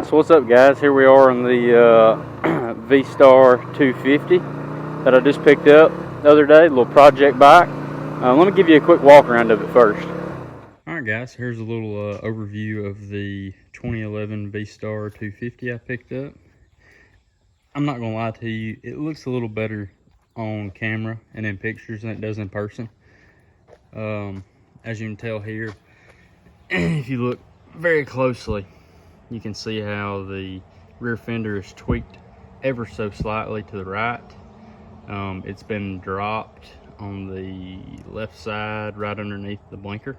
So what's up, guys? Here we are on the V Star 250 that I just picked up the other day, a little project bike. Let me give you a quick walk around of it first. Alright guys, here's a little overview of the 2011 V Star 250 I picked up. I'm not going to lie to you, it looks a little better on camera and in pictures than it does in person. As you can tell here, if you look very closely, you can see how the rear fender is tweaked ever so slightly to the right. It's been dropped on the left side right underneath the blinker,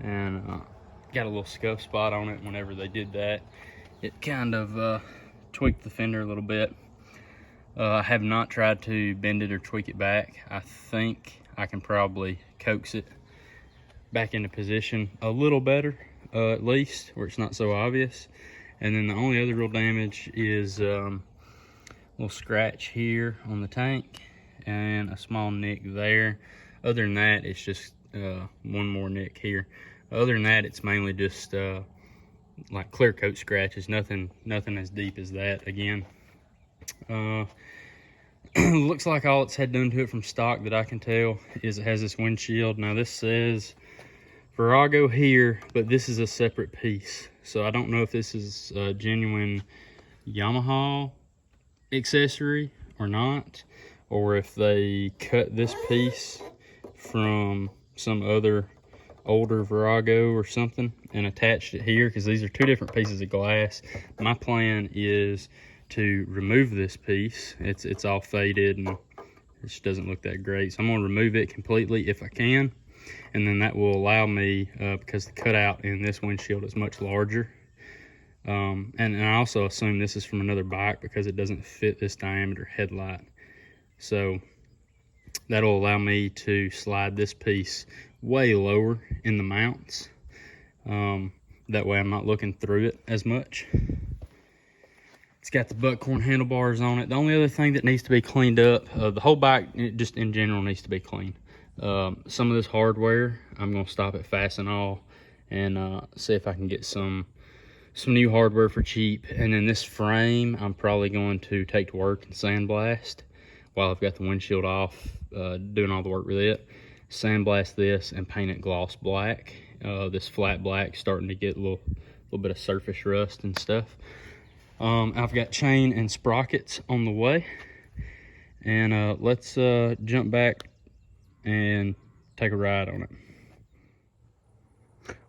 and got a little scuff spot on it. Whenever they did that, it kind of tweaked the fender a little bit. I have not tried to bend it or tweak it back. I think I can probably coax it back into position a little better, at least where it's not so obvious. And then the only other real damage is a little scratch here on the tank and a small nick there. Other than that, it's just one more nick here. Other than that, it's mainly just like clear coat scratches, nothing as deep as that. Again, looks like all it's had done to it from stock that I can tell is it has this windshield. Now this says Virago here, but this is a separate piece, so I don't know if this is a genuine Yamaha accessory or not, or if they cut this piece from some other older Virago or something and attached it here, because these are two different pieces of glass. My plan is to remove this piece. It's all faded and it just doesn't look that great, so I'm going to remove it completely if I can, and then that will allow me, because the cutout in this windshield is much larger, and I also assume this is from another bike because it doesn't fit this diameter headlight, so that'll allow me to slide this piece way lower in the mounts. That way I'm not looking through it as much. It's got the buckhorn handlebars on it. The only other thing that needs to be cleaned up, the whole bike just in general needs to be cleaned. Some of this hardware, I'm going to stop at Fastenal and see if I can get some new hardware for cheap. And then this frame, I'm probably going to take to work and sandblast while I've got the windshield off, doing all the work with it. Sandblast this and paint it gloss black. This flat black starting to get a little bit of surface rust and stuff. I've got chain and sprockets on the way, and let's jump back and take a ride on it.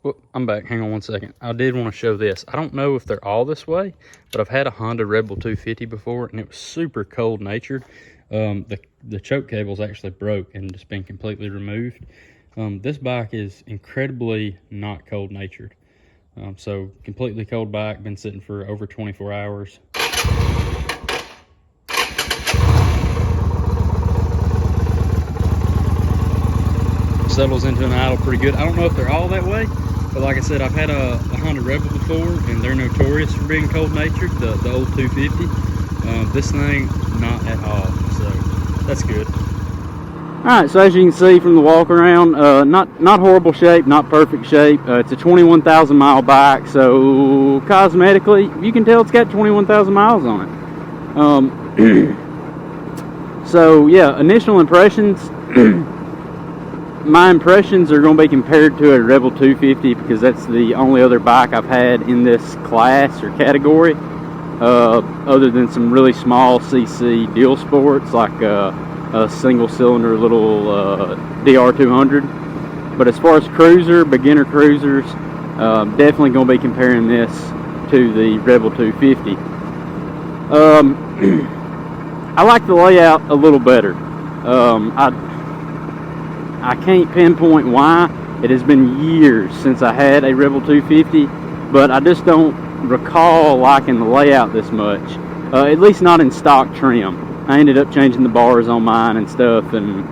Well, I'm back. Hang on one second. I did want to show this. I don't know if they're all this way, but I've had a Honda Rebel 250 before, and it was super cold natured. The choke cable's actually broke and just been completely removed. This bike is incredibly not cold natured. So completely cold bike, been sitting for over 24 hours. Settles into an idle pretty good. I don't know if they're all that way, but like I said, I've had a Honda Rebel before, and they're notorious for being cold natured, the old 250. This thing, not at all, so that's good. Alright, so as you can see from the walk around, not horrible shape, not perfect shape. It's a 21,000 mile bike, so cosmetically, you can tell it's got 21,000 miles on it. So yeah, initial impressions, my impressions are going to be compared to a Rebel 250 because that's the only other bike I've had in this class or category, other than some really small CC deal sports like a single cylinder little DR200. But as far as cruiser, beginner cruisers, definitely going to be comparing this to the Rebel 250. I like the layout a little better. I can't pinpoint why. It has been years since I had a Rebel 250, but I just don't recall liking the layout this much, at least not in stock trim. I ended up changing the bars on mine and stuff and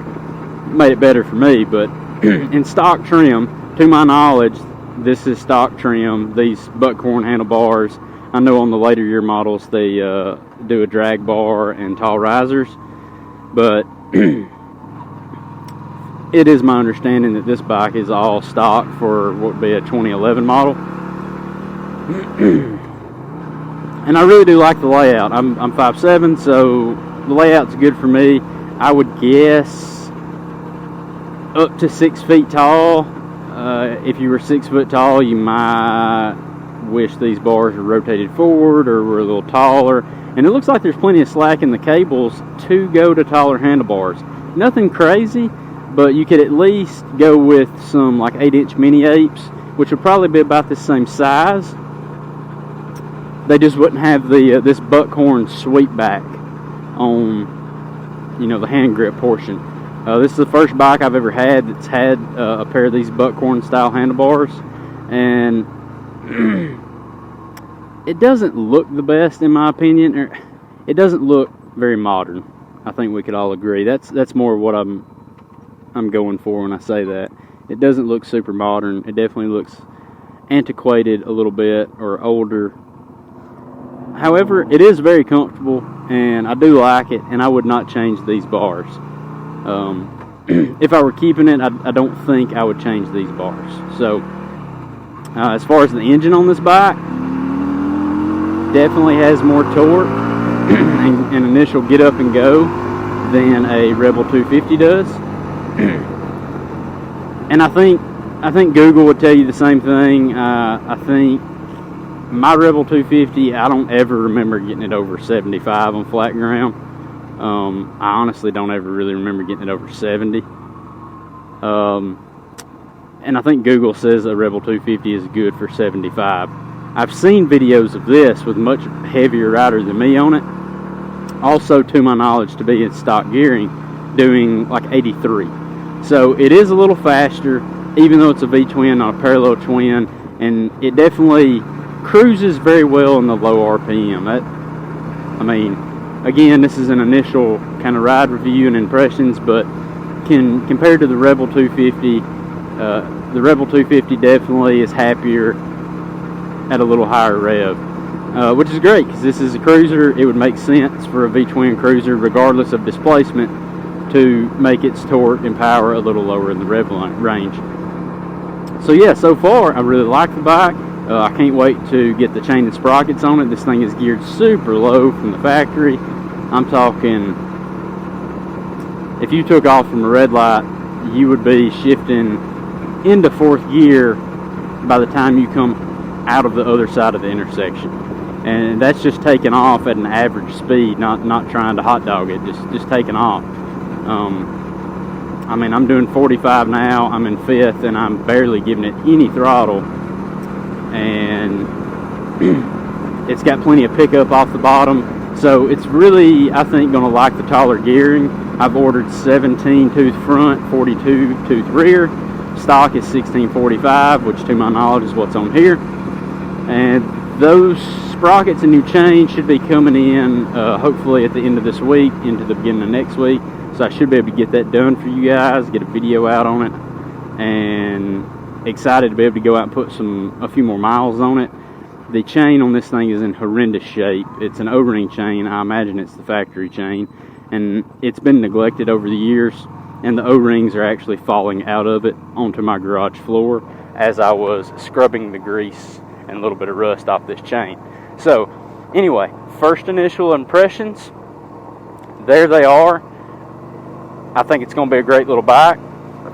made it better for me, but in stock trim, to my knowledge, this is stock trim. These buckhorn handlebars, I know on the later year models they do a drag bar and tall risers, but it is my understanding that this bike is all stock for what would be a 2011 model. And I really do like the layout. I'm 5'7", so the layout's good for me. I would guess up to 6 feet tall. If you were 6 foot tall, you might wish these bars were rotated forward or were a little taller. And it looks like there's plenty of slack in the cables to go to taller handlebars. Nothing crazy, but you could at least go with some like 8-inch mini apes, which would probably be about the same size. They just wouldn't have the this buckhorn sweep back on, you know, the hand grip portion. This is the first bike I've ever had that's had a pair of these buckhorn style handlebars, and it doesn't look the best in my opinion. It doesn't look very modern. I think we could all agree. That's more what I'm going for when I say that. It doesn't look super modern. It definitely looks antiquated a little bit, or older. However, it is very comfortable, and I do like it, and I would not change these bars. If I were keeping it, I don't think I would change these bars. So, as far as the engine on this bike, definitely has more torque and initial get up and go than a Rebel 250 does. And I think Google would tell you the same thing. I think my Rebel 250, I don't ever remember getting it over 75 on flat ground. I honestly don't ever really remember getting it over 70. And I think Google says a Rebel 250 is good for 75. I've seen videos of this with much heavier rider than me on it. Also, to my knowledge, to be in stock gearing, doing like 83. So it is a little faster, even though it's a V-twin, not a parallel twin, and it definitely cruises very well in the low RPM. I mean, again, this is an initial kind of ride review and impressions, but compared to the Rebel 250, the Rebel 250 definitely is happier at a little higher rev, which is great because this is a cruiser. It would make sense for a V-twin cruiser, regardless of displacement, to make its torque and power a little lower in the rev range. So yeah, so far I really like the bike. I can't wait to get the chain and sprockets on it. This thing is geared super low from the factory. I'm talking, if you took off from a red light, you would be shifting into 4th gear by the time you come out of the other side of the intersection. And that's just taking off at an average speed, not trying to hot dog it, just taking off. I mean, I'm doing 45 now, I'm in 5th, and I'm barely giving it any throttle. And it's got plenty of pickup off the bottom, so it's really, I think, going to like the taller gearing. I've ordered 17 tooth front, 42 tooth rear. Stock is 1645, which to my knowledge is what's on here. And those sprockets and new chain should be coming in hopefully at the end of this week into the beginning of next week. So I should be able to get that done for you guys, get a video out on it, and excited to be able to go out and put a few more miles on it. The chain on this thing is in horrendous shape. It's an O-ring chain. I imagine it's the factory chain, and it's been neglected over the years, and the O-rings are actually falling out of it onto my garage floor as I was scrubbing the grease and a little bit of rust off this chain. So anyway, first initial impressions, there they are. I think it's going to be a great little bike,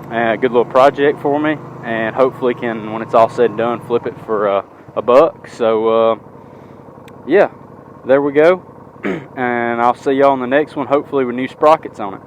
a good little project for me, and hopefully can, when it's all said and done, flip it for a buck. So yeah, there we go. And I'll see y'all on the next one, hopefully with new sprockets on it.